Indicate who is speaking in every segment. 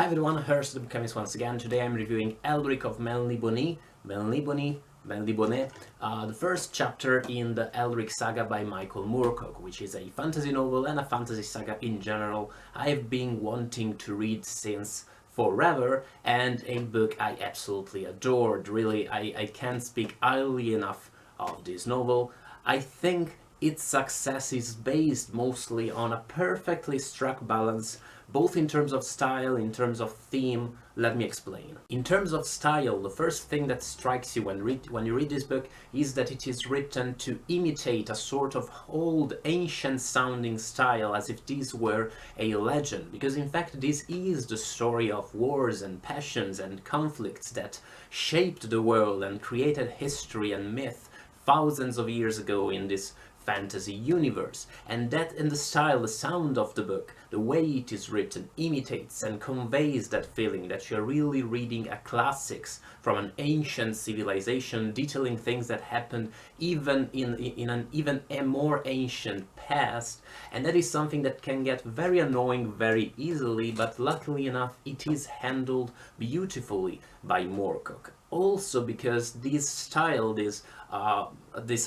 Speaker 1: Hi everyone, here's the Chemist once again. Today I'm reviewing Elric of Melniboné, the first chapter in the Elric saga by Moorcock, which is a fantasy novel and a fantasy saga in general I've been wanting to read since forever, and a book I absolutely adored. Really, I can't speak highly enough of this novel. I think its success is based mostly on a perfectly struck balance, both in terms of style, in terms of theme. Let me explain. In terms of style, the first thing that strikes you when you read this book is that it is written to imitate a sort of old, ancient sounding style, as if this were a legend, because in fact this is the story of wars and passions and conflicts that shaped the world and created history and myth thousands of years ago in this fantasy universe. And that in the style, the sound of the book, the way it is written, imitates and conveys that feeling that you're really reading a classics from an ancient civilization, detailing things that happened even in an even a more ancient past. And that is something that can get very annoying very easily, but luckily enough it is handled beautifully by Moorcock. Also because this style, this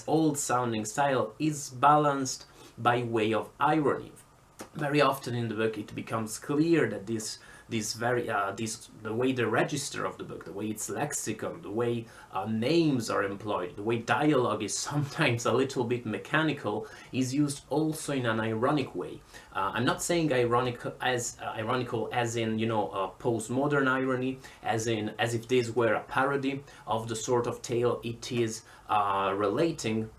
Speaker 1: old sounding style, is balanced by way of irony. Very often in the book it becomes clear that the way the register of the book, the way its lexicon, the way names are employed, the way dialogue is sometimes a little bit mechanical, is used also in an ironic way. I'm not saying ironical as in, you know, postmodern irony, as if this were a parody of the sort of tale it is relating.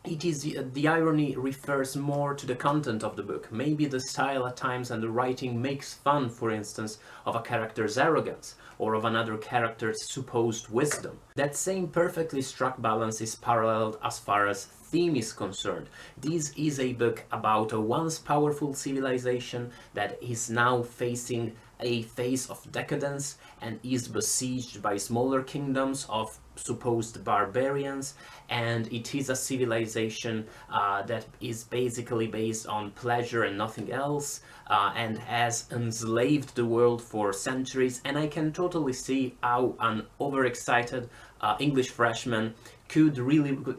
Speaker 1: The irony refers more to the content of the book. Maybe the style at times and the writing makes fun, for instance, of a character's arrogance or of another character's supposed wisdom. That same perfectly struck balance is paralleled as far as theme is concerned. This is a book about a once powerful civilization that is now facing a phase of decadence and is besieged by smaller kingdoms of supposed barbarians, and it is a civilization that is basically based on pleasure and nothing else, and has enslaved the world for centuries. And I can totally see how an overexcited English freshman could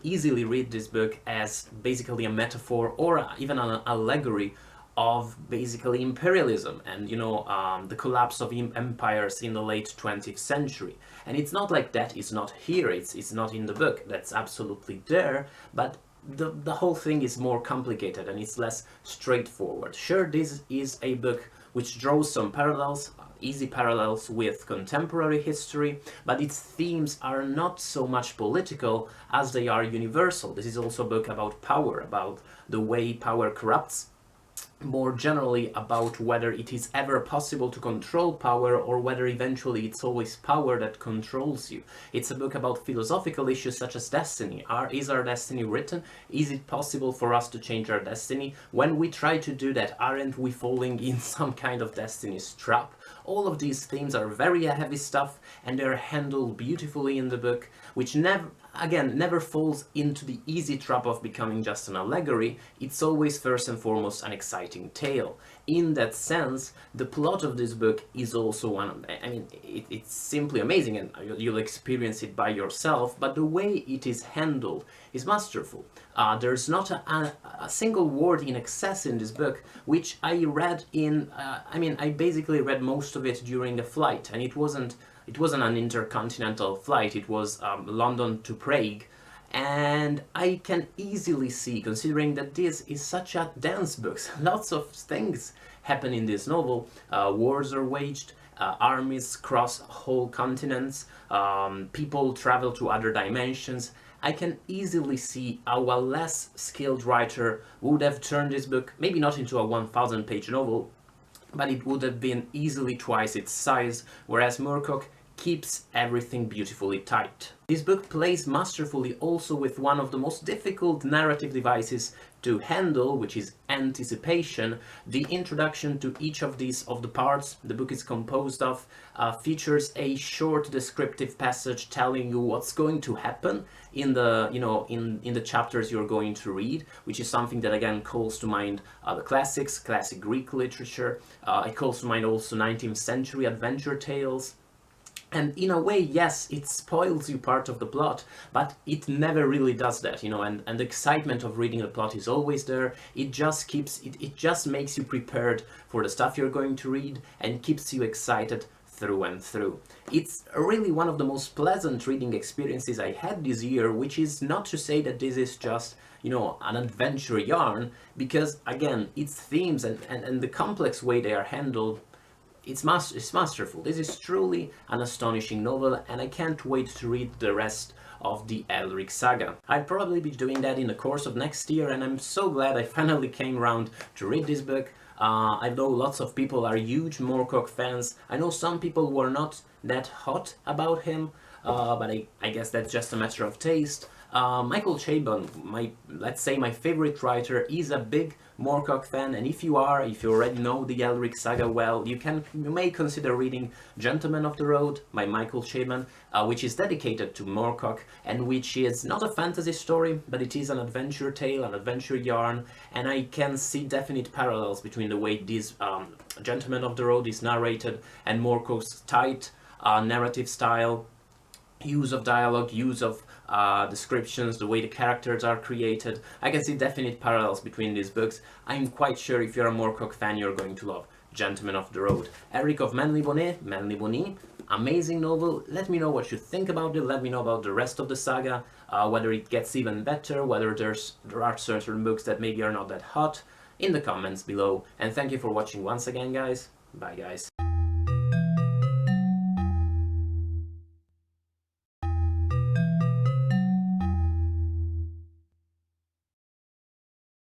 Speaker 1: easily read this book as basically a metaphor or even an allegory of basically imperialism and, you know, the collapse of empires in the late 20th century. And it's not like that is not here, it's not in the book, that's absolutely there, but the whole thing is more complicated and it's less straightforward. Sure, this is a book which draws some parallels, easy parallels with contemporary history, but its themes are not so much political as they are universal. This is also a book about power, about the way power corrupts, more generally about whether it is ever possible to control power or whether eventually it's always power that controls you. It's a book about philosophical issues such as destiny. Is our destiny written? Is it possible for us to change our destiny? When we try to do that, aren't we falling in some kind of destiny's trap? All of these themes are very heavy stuff and they're handled beautifully in the book, which never falls into the easy trap of becoming just an allegory. It's always first and foremost an exciting tale. In that sense, the plot of this book is also it's simply amazing, and you'll experience it by yourself, but the way it is handled is masterful. There's not a single word in excess in this book, which I read in, I basically read most of it during a flight, and it wasn't an intercontinental flight, it was London to Prague. And I can easily see, considering that this is such a dense book, lots of things happen in this novel. Wars are waged, armies cross whole continents, people travel to other dimensions. I can easily see how a less skilled writer would have turned this book, maybe not into a 1,000-page novel, but it would have been easily twice its size, whereas Moorcock keeps everything beautifully tight. This book plays masterfully also with one of the most difficult narrative devices to handle, which is anticipation. The introduction to each of the parts the book is composed of features a short descriptive passage telling you what's going to happen in the in the chapters you're going to read, which is something that again calls to mind the classics, classic Greek literature. It calls to mind also 19th century adventure tales. And in a way, yes, it spoils you part of the plot, but it never really does that, and the excitement of reading the plot is always there. It just it just makes you prepared for the stuff you're going to read and keeps you excited through and through. It's really one of the most pleasant reading experiences I had this year, which is not to say that this is just, an adventure yarn, because again, its themes and the complex way they are handled, it's masterful. This is truly an astonishing novel, and I can't wait to read the rest of the Elric saga. I'll probably be doing that in the course of next year, and I'm so glad I finally came around to read this book. I know lots of people are huge Moorcock fans. I know some people were not that hot about him, but I guess that's just a matter of taste. Michael Chabon, let's say my favorite writer, is a big Moorcock fan, and if you already know the Elric saga well, you may consider reading Gentleman of the Road by Michael Chabon, which is dedicated to Moorcock, and which is not a fantasy story, but it is an adventure tale, an adventure yarn, and I can see definite parallels between the way this Gentleman of the Road is narrated and Moorcock's tight narrative style, use of dialogue, use of descriptions, the way the characters are created. I can see definite parallels between these books. I'm quite sure if you're a Moorcock fan, you're going to love Gentleman of the Road. Elric of Melniboné, amazing novel. Let me know what you think about it. Let me know about the rest of the saga, whether it gets even better, whether there are certain books that maybe are not that hot, in the comments below. And thank you for watching once again, guys. Bye, guys.